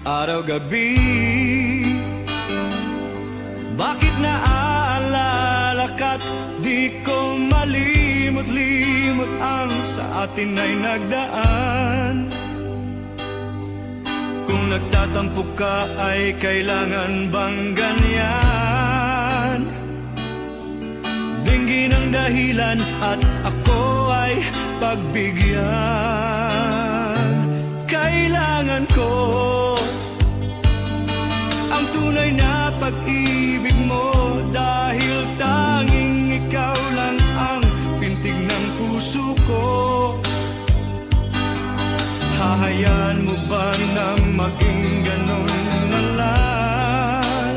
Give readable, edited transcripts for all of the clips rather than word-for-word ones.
araw-gabi. Bakit naaalala ka't di ko malimot-limot ang sa atin ay nagdaan? Kung nagtatampo ka ay kailangan bang ganyan? Dinggin ang dahilan at ako ay pagbigyan. Kailangan ko ang tunay na pag-ibig mo, dahil tanging ikaw lang ang pintig ng puso ko. Hahayaan mo ba na maging ganun na lang?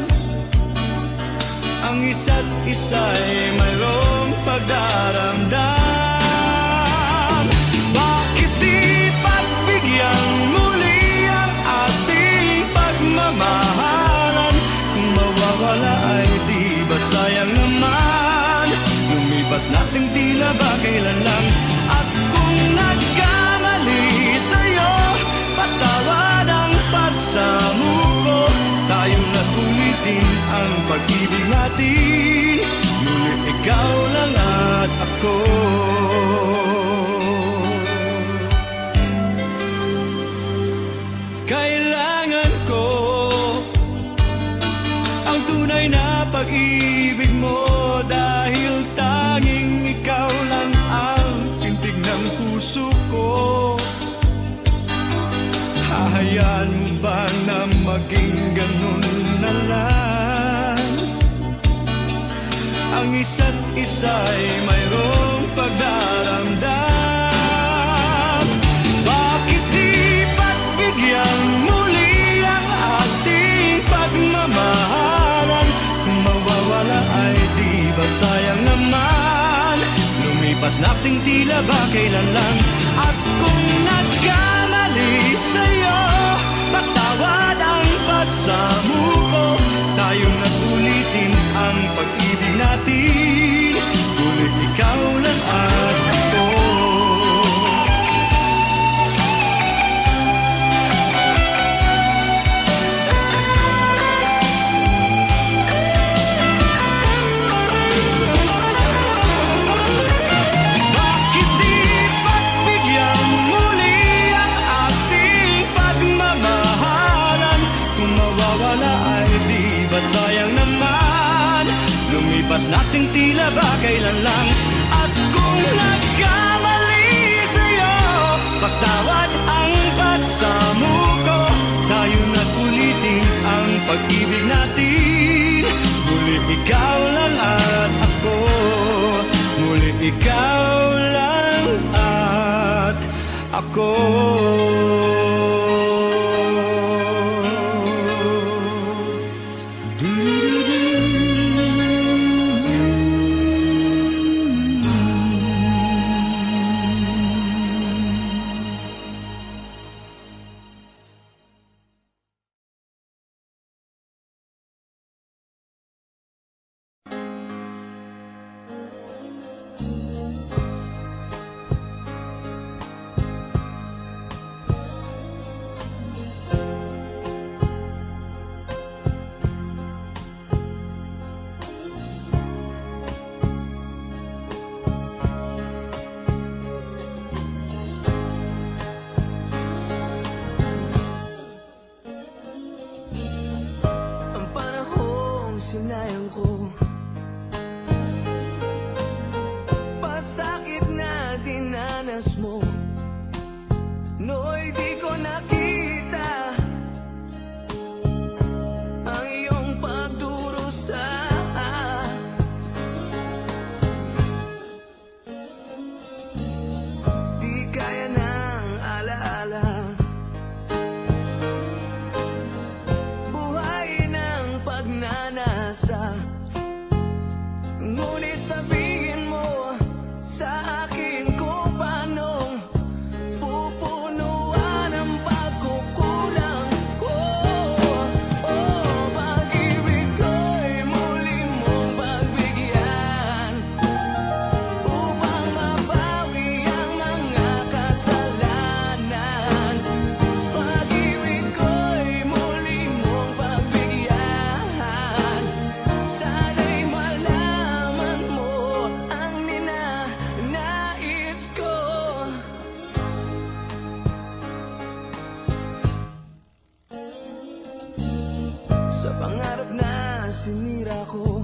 Ang isa't isa'y mayroong pagdaramdam. Bakit di pagbigyan muli ang ating pagmamahalan? Kung mawawala ay di ba't sayang naman? Lumipas natin tila ba kailan lang? At kung nagkamali sa'yo, patawad ang pagsamuko. Tayong nagulitin ang pag-ibig natin, ngunit ikaw lang at ako. Kailangan ko ang tunay na pag-ibig mo, dahil tanging ikaw lang ang pintig ng puso ko. Hahayaan mo ba na maging ganun na lang? Ang isa't isa'y mayroong pagdaramdam. Bakit di pagbigyan muli ang ating pagmamahalan? Kung mawawala ay di ba't sayang naman? Lumipas nating tila ba kailan lang? At kung nagkamali sa'yo, patawad ang pagsamuko. Tayong natulitin ang pag-ibig natin, ngunit ikaw lang at ako. Bakit di pagbigyan muli ang ating pagmamahalan? Kung mawawala ay di ba't sayang naman? Lumipas nating tila ba kailan lang? At kung nagkamali sa'yo, patawad ang pagsamuko. Tayo na't ulitin ang pag-ibig natin, ngunit ikaw lang at ako. Ngunit ikaw lang at ako. Sinayang ko, pasakit na dinanas mo, nooy di ko nakita ang iyong pagdurusa. Di kaya ng alaala, buhay ng pagnanasa. Ngunit sabihin mo sa akin kung paano pupunuan ang pagkukulang ko. Pag-ibig ko'y muli mong pagbigyan, upang mabawi ang mga kasalanan. Pag-ibig ko'y muli Sa pangarap na sinira ko.